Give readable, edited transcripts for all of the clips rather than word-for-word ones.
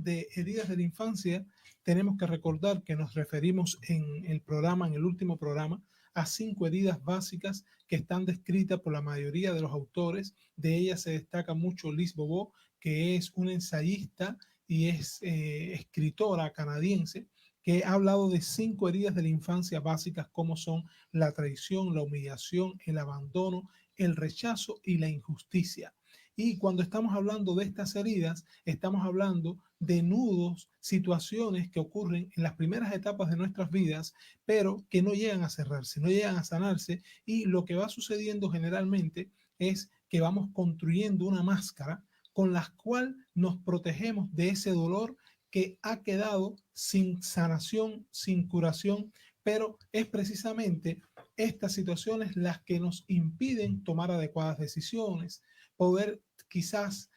de heridas de la infancia, tenemos que recordar que nos referimos en el programa, en el último programa, a 5 heridas básicas que están descritas por la mayoría de los autores. De ellas se destaca mucho Lise Bourbeau, que es una ensayista y es escritora canadiense, que ha hablado de 5 heridas de la infancia básicas, como son la traición, la humillación, el abandono, el rechazo y la injusticia. Y cuando estamos hablando de estas heridas, estamos hablando de nudos, situaciones que ocurren en las primeras etapas de nuestras vidas, pero que no llegan a cerrarse, no llegan a sanarse, y lo que va sucediendo generalmente es que vamos construyendo una máscara con la cual nos protegemos de ese dolor que ha quedado sin sanación, sin curación, pero es precisamente estas situaciones las que nos impiden tomar adecuadas decisiones, poder quizás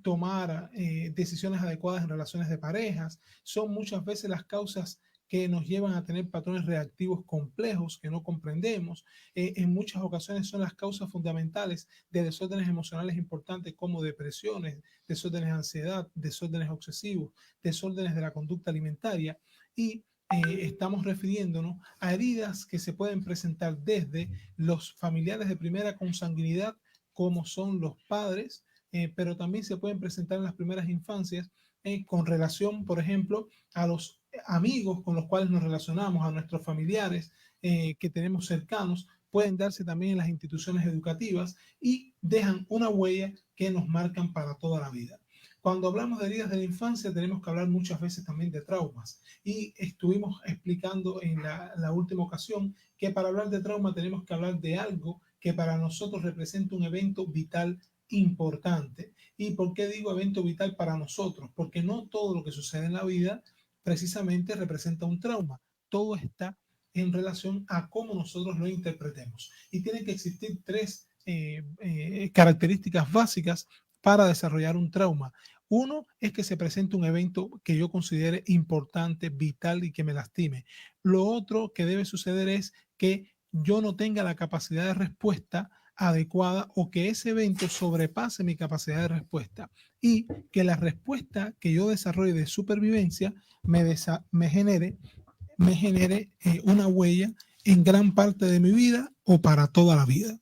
tomar decisiones adecuadas en relaciones de parejas. Son muchas veces las causas que nos llevan a tener patrones reactivos complejos que no comprendemos. En muchas ocasiones son las causas fundamentales de desórdenes emocionales importantes como depresiones, desórdenes de ansiedad, desórdenes obsesivos, desórdenes de la conducta alimentaria, y estamos refiriéndonos a heridas que se pueden presentar desde los familiares de primera consanguinidad, como son los padres, pero también se pueden presentar en las primeras infancias con relación, por ejemplo, a los amigos con los cuales nos relacionamos, a nuestros familiares que tenemos cercanos. Pueden darse también en las instituciones educativas y dejan una huella que nos marcan para toda la vida. Cuando hablamos de heridas de la infancia, tenemos que hablar muchas veces también de traumas. Y estuvimos explicando en la última ocasión que para hablar de trauma tenemos que hablar de algo que para nosotros representa un evento vital importante. ¿Y por qué digo evento vital para nosotros? Porque no todo lo que sucede en la vida precisamente representa un trauma. Todo está en relación a cómo nosotros lo interpretemos. Y tienen que existir 3 características básicas para desarrollar un trauma. Uno es que se presente un evento que yo considere importante, vital y que me lastime. Lo otro que debe suceder es que yo no tenga la capacidad de respuesta adecuada o que ese evento sobrepase mi capacidad de respuesta, y que la respuesta que yo desarrolle de supervivencia me genere una huella en gran parte de mi vida o para toda la vida.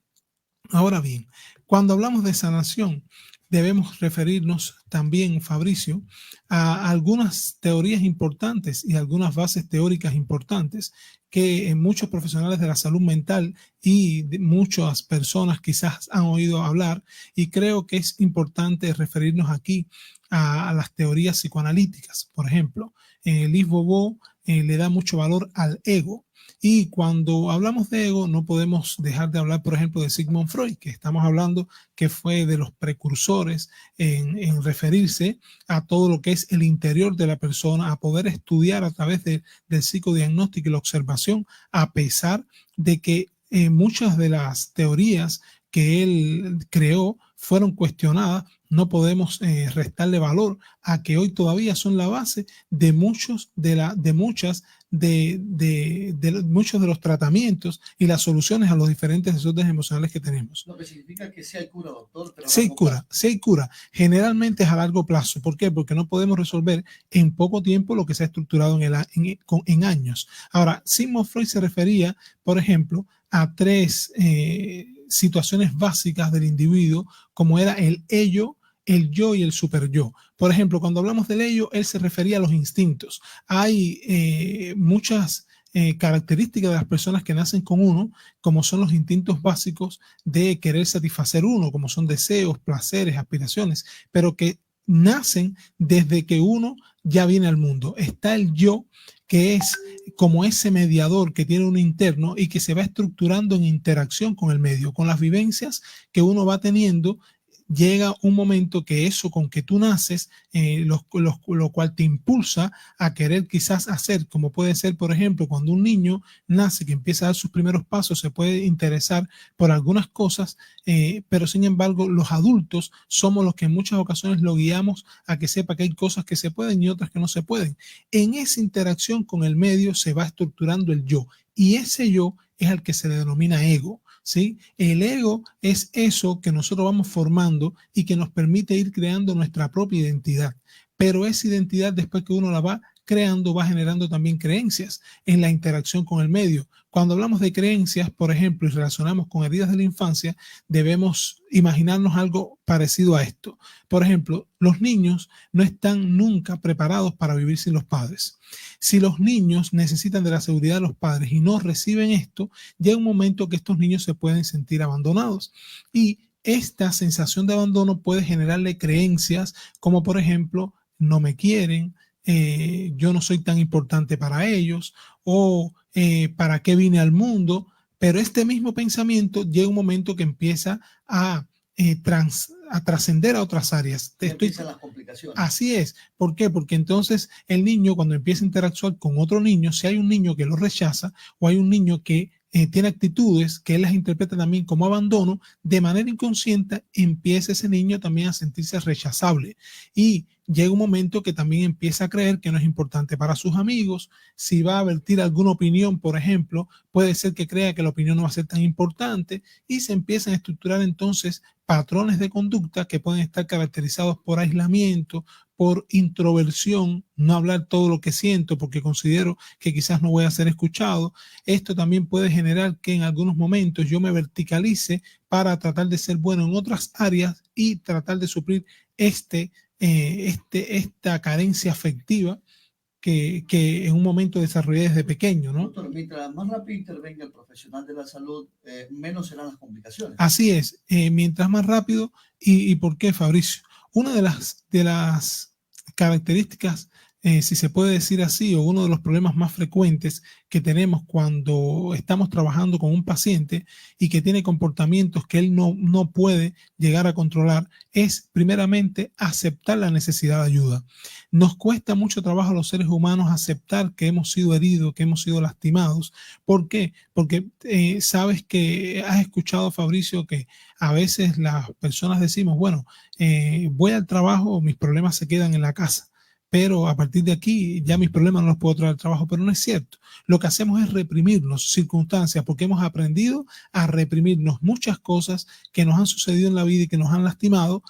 Ahora bien, cuando hablamos de sanación, debemos referirnos también, Fabricio, a algunas teorías importantes y algunas bases teóricas importantes que en muchos profesionales de la salud mental y muchas personas quizás han oído hablar, y creo que es importante referirnos aquí a las teorías psicoanalíticas. Por ejemplo, Lise Bourbeau le da mucho valor al ego. Y cuando hablamos de ego, no podemos dejar de hablar, por ejemplo, de Sigmund Freud, que estamos hablando que fue de los precursores en referirse a todo lo que es el interior de la persona, a poder estudiar a través del psicodiagnóstico y la observación, a pesar de que muchas de las teorías que él creó fueron cuestionadas. No podemos restarle valor a que hoy todavía son la base de muchos de muchos de los tratamientos y las soluciones a los diferentes desórdenes emocionales que tenemos. Lo que significa que sí hay cura, doctor. Pero sí hay cura, sí hay cura. Generalmente es a largo plazo. ¿Por qué? Porque no podemos resolver en poco tiempo lo que se ha estructurado en años. Ahora, Sigmund Freud se refería, por ejemplo, a 3 situaciones básicas del individuo, como era el ello, el yo y el superyo. Por ejemplo, cuando hablamos del ello, él se refería a los instintos. Hay muchas características de las personas que nacen con uno, como son los instintos básicos de querer satisfacer uno, como son deseos, placeres, aspiraciones, pero que nacen desde que uno ya viene al mundo. Está el yo, que es como ese mediador que tiene uno interno y que se va estructurando en interacción con el medio, con las vivencias que uno va teniendo. Llega un momento que eso con que tú naces, lo cual te impulsa a querer quizás hacer, como puede ser, por ejemplo, cuando un niño nace, que empieza a dar sus primeros pasos, se puede interesar por algunas cosas, pero sin embargo los adultos somos los que en muchas ocasiones lo guiamos a que sepa que hay cosas que se pueden y otras que no se pueden. En esa interacción con el medio se va estructurando el yo, y ese yo es al que se le denomina ego. ¿Sí? El ego es eso que nosotros vamos formando y que nos permite ir creando nuestra propia identidad. pero esa identidad, después que uno la va creando, va generando también creencias en la interacción con el medio. Cuando hablamos de creencias, por ejemplo, y relacionamos con heridas de la infancia, debemos imaginarnos algo parecido a esto. Por ejemplo, los niños no están nunca preparados para vivir sin los padres. Si los niños necesitan de la seguridad de los padres y no reciben esto, llega un momento que estos niños se pueden sentir abandonados. Y esta sensación de abandono puede generarle creencias como, por ejemplo, no me quieren, yo no soy tan importante para ellos, o para qué vine al mundo. Pero este mismo pensamiento llega un momento que empieza a trascender a otras áreas. Empiezan las complicaciones. Así es. ¿Por qué? Porque entonces el niño, cuando empieza a interactuar con otro niño, si hay un niño que lo rechaza o hay un niño que tiene actitudes que él las interpreta también como abandono, de manera inconsciente empieza ese niño también a sentirse rechazable. Y llega un momento que también empieza a creer que no es importante para sus amigos. Si va a vertir alguna opinión, por ejemplo, puede ser que crea que la opinión no va a ser tan importante y se empiezan a estructurar entonces patrones de conducta que pueden estar caracterizados por aislamiento, por introversión, no hablar todo lo que siento porque considero que quizás no voy a ser escuchado. Esto también puede generar que en algunos momentos yo me verticalice para tratar de ser bueno en otras áreas y tratar de suplir esta carencia afectiva que en un momento desarrollé desde pequeño, ¿no? Doctor, mientras más rápido intervenga el profesional de la salud, menos serán las complicaciones. Así es, mientras más rápido. ¿Y por qué, Fabricio? Una de las características, si se puede decir así, o uno de los problemas más frecuentes que tenemos cuando estamos trabajando con un paciente y que tiene comportamientos que él no puede llegar a controlar, es primeramente aceptar la necesidad de ayuda. Nos cuesta mucho trabajo a los seres humanos aceptar que hemos sido heridos, que hemos sido lastimados. ¿Por qué? Porque sabes que has escuchado, Fabricio, que a veces las personas decimos, bueno, voy al trabajo, mis problemas se quedan en la casa, pero a partir de aquí ya mis problemas no los puedo traer al trabajo. Pero no es cierto. Lo que hacemos es reprimirnos circunstancias porque hemos aprendido a reprimirnos muchas cosas que nos han sucedido en la vida y que nos han lastimado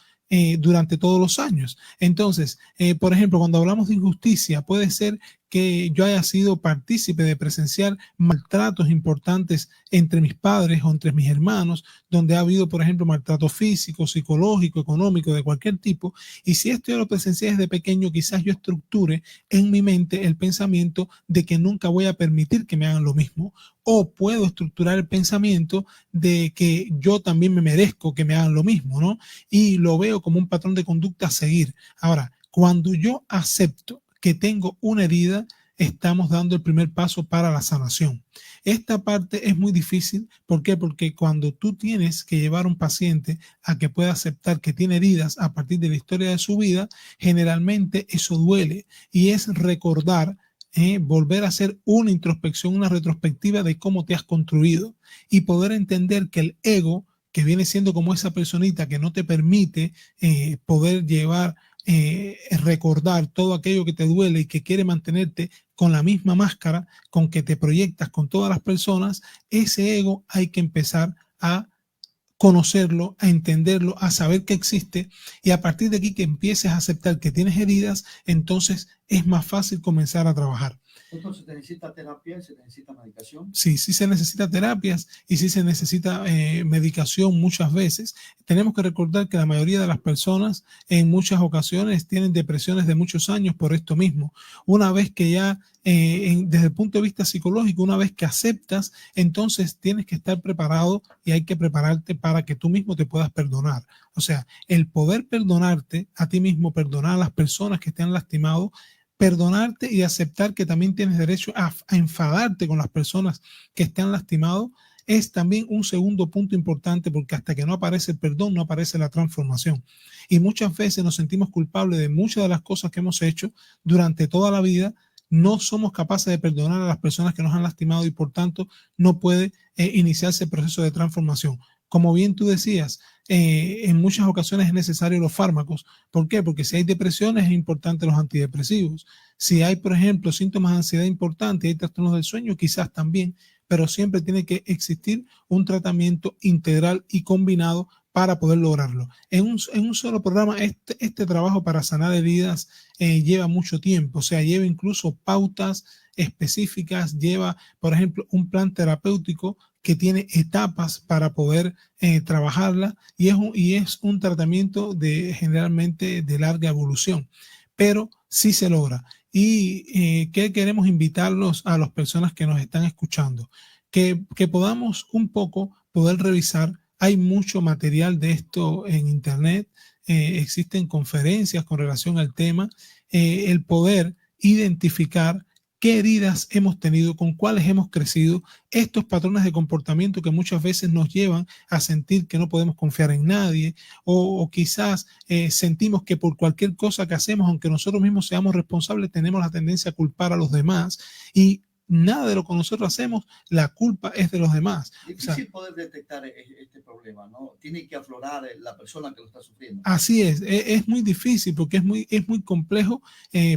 durante todos los años. Entonces, por ejemplo, cuando hablamos de injusticia, puede ser que yo haya sido partícipe de presenciar maltratos importantes entre mis padres o entre mis hermanos, donde ha habido, por ejemplo, maltrato físico, psicológico, económico, de cualquier tipo. Y si esto yo lo presencié desde pequeño, quizás yo estructure en mi mente el pensamiento de que nunca voy a permitir que me hagan lo mismo. O puedo estructurar el pensamiento de que yo también me merezco que me hagan lo mismo, ¿no? Y lo veo como un patrón de conducta a seguir. Ahora, cuando yo acepto que tengo una herida, estamos dando el primer paso para la sanación. Esta parte es muy difícil. ¿Por qué? Porque cuando tú tienes que llevar a un paciente a que pueda aceptar que tiene heridas a partir de la historia de su vida, generalmente eso duele y es recordar, volver a hacer una introspección, una retrospectiva de cómo te has construido y poder entender que el ego, que viene siendo como esa personita que no te permite poder llevar, recordar todo aquello que te duele y que quiere mantenerte con la misma máscara con que te proyectas con todas las personas, ese ego hay que empezar a conocerlo, a entenderlo, a saber que existe, y a partir de aquí que empieces a aceptar que tienes heridas, entonces es más fácil comenzar a trabajar. Entonces, ¿se necesita terapia? ¿Se necesita medicación? Sí, sí se necesita terapias y sí se necesita medicación muchas veces. Tenemos que recordar que la mayoría de las personas en muchas ocasiones tienen depresiones de muchos años por esto mismo. Una vez que ya, desde el punto de vista psicológico, una vez que aceptas, entonces tienes que estar preparado y hay que prepararte para que tú mismo te puedas perdonar. O sea, el poder perdonarte a ti mismo, perdonar a las personas que te han lastimado, perdonarte y aceptar que también tienes derecho a enfadarte con las personas que te han lastimado, es también un segundo punto importante, porque hasta que no aparece el perdón, no aparece la transformación. Y muchas veces nos sentimos culpables de muchas de las cosas que hemos hecho durante toda la vida. No somos capaces de perdonar a las personas que nos han lastimado y por tanto no puede iniciarse el proceso de transformación. Como bien tú decías, en muchas ocasiones es necesario los fármacos. ¿Por qué? Porque si hay depresiones es importante los antidepresivos. Si hay, por ejemplo, síntomas de ansiedad importantes, hay trastornos del sueño, quizás también, pero siempre tiene que existir un tratamiento integral y combinado para poder lograrlo. En un solo programa, este trabajo para sanar heridas lleva mucho tiempo, o sea, lleva incluso pautas específicas, lleva, por ejemplo, un plan terapéutico que tiene etapas para poder trabajarla y es un tratamiento generalmente de larga evolución, pero sí se logra. Y ¿qué queremos invitarlos a las personas que nos están escuchando? Que podamos un poco poder revisar. Hay mucho material de esto en internet, existen conferencias con relación al tema, el poder identificar qué heridas hemos tenido, con cuáles hemos crecido, estos patrones de comportamiento que muchas veces nos llevan a sentir que no podemos confiar en nadie o quizás sentimos que por cualquier cosa que hacemos, aunque nosotros mismos seamos responsables, tenemos la tendencia a culpar a los demás y nada de lo que nosotros hacemos, la culpa es de los demás. Difícil poder detectar este problema, ¿no? Tiene que aflorar la persona que lo está sufriendo. Así es muy difícil porque es muy complejo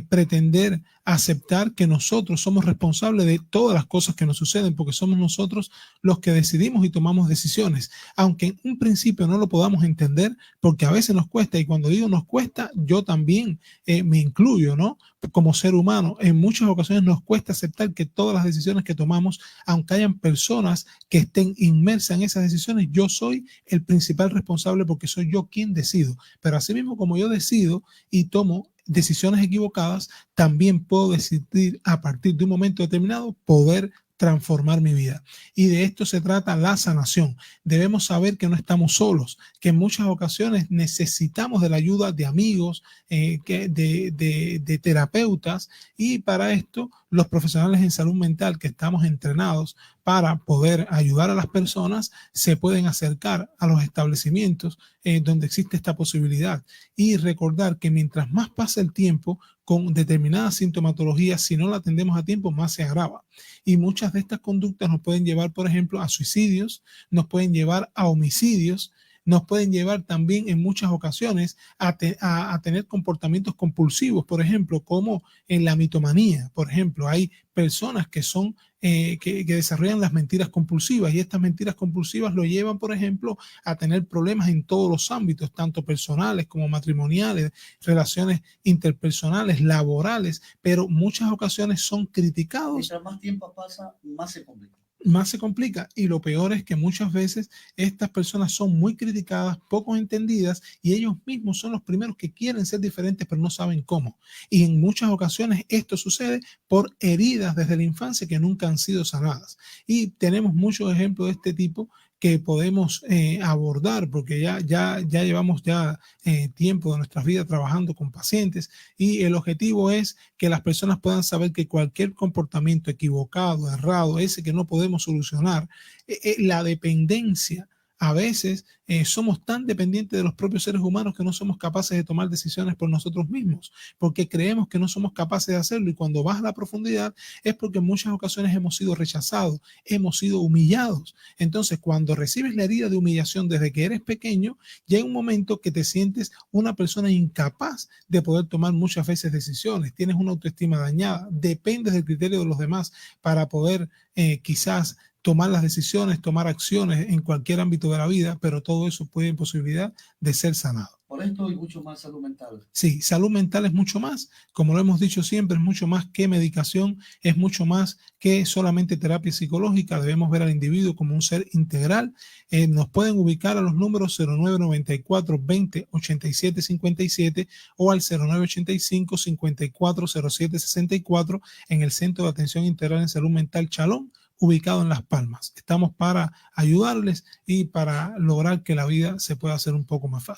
pretender aceptar que nosotros somos responsables de todas las cosas que nos suceden porque somos nosotros los que decidimos y tomamos decisiones, aunque en un principio no lo podamos entender porque a veces nos cuesta y cuando digo nos cuesta, yo también me incluyo, ¿no? Como ser humano, en muchas ocasiones nos cuesta aceptar que todas las decisiones que tomamos, aunque hayan personas que estén inmersas en esas decisiones, yo soy el principal responsable porque soy yo quien decido. Pero asimismo, como yo decido y tomo decisiones equivocadas, también puedo decidir a partir de un momento determinado poder transformar mi vida. Y de esto se trata la sanación. Debemos saber que no estamos solos, que en muchas ocasiones necesitamos de la ayuda de amigos, de terapeutas, y para esto los profesionales en salud mental que estamos entrenados para poder ayudar a las personas se pueden acercar a los establecimientos donde existe esta posibilidad y recordar que mientras más pasa el tiempo con determinada sintomatología, si no la atendemos a tiempo, más se agrava. Y muchas de estas conductas nos pueden llevar, por ejemplo, a suicidios, nos pueden llevar a homicidios, nos pueden llevar también en muchas ocasiones a tener comportamientos compulsivos, por ejemplo, como en la mitomanía. Por ejemplo, hay personas que son que desarrollan las mentiras compulsivas y estas mentiras compulsivas lo llevan, por ejemplo, a tener problemas en todos los ámbitos, tanto personales como matrimoniales, relaciones interpersonales, laborales, pero muchas ocasiones son criticados. Mientras más tiempo pasa, más se complica. Más se complica y lo peor es que muchas veces estas personas son muy criticadas, poco entendidas y ellos mismos son los primeros que quieren ser diferentes pero no saben cómo. Y en muchas ocasiones esto sucede por heridas desde la infancia que nunca han sido sanadas. Y tenemos muchos ejemplos de este tipo que podemos abordar porque ya llevamos tiempo de nuestras vidas trabajando con pacientes y el objetivo es que las personas puedan saber que cualquier comportamiento equivocado, errado, ese que no podemos solucionar, la dependencia. A veces somos tan dependientes de los propios seres humanos que no somos capaces de tomar decisiones por nosotros mismos, porque creemos que no somos capaces de hacerlo y cuando vas a la profundidad es porque en muchas ocasiones hemos sido rechazados, hemos sido humillados. Entonces, cuando recibes la herida de humillación desde que eres pequeño, llega un momento que te sientes una persona incapaz de poder tomar muchas veces decisiones, tienes una autoestima dañada, dependes del criterio de los demás para poder quizás tomar las decisiones, tomar acciones en cualquier ámbito de la vida, pero todo eso puede en posibilidad de ser sanado. Por esto hay mucho más salud mental. Sí, salud mental es mucho más, como lo hemos dicho siempre, es mucho más que medicación, es mucho más que solamente terapia psicológica, debemos ver al individuo como un ser integral. Nos pueden ubicar a los números 0994 20 87 57 o al 0985 54 07 64 en el Centro de Atención Integral en Salud Mental Chalón, ubicado en Las Palmas. Estamos para ayudarles y para lograr que la vida se pueda hacer un poco más fácil.